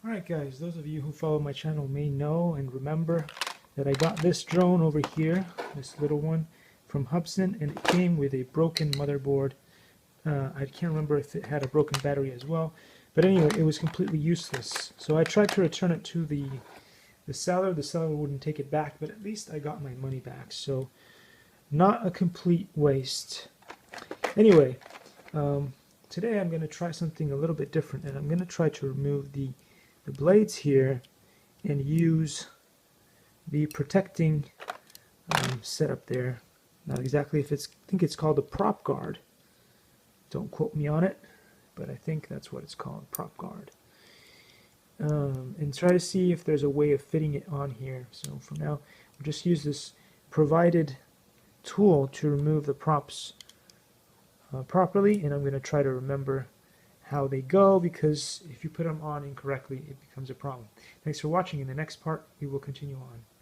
Alright guys, those of you who follow my channel may know and remember that I got this drone over here, this little one, from Hubsan, and it came with a broken motherboard. I can't remember if it had a broken battery as well, but anyway, it was completely useless. So I tried to return it to the seller. The seller wouldn't take it back, but at least I got my money back, so not a complete waste. Anyway, today I'm going to try something a little bit different, and I'm going to try to remove the blades here and use the protecting setup there. Not exactly if it's, I think it's called a prop guard. Don't quote me on it, but I think that's what it's called, prop guard. And try to see if there's a way of fitting it on here. So for now, we'll just use this provided tool to remove the props properly, and I'm going to try to remember how they go, because if you put them on incorrectly, it becomes a problem. Thanks for watching. In the next part, we will continue on.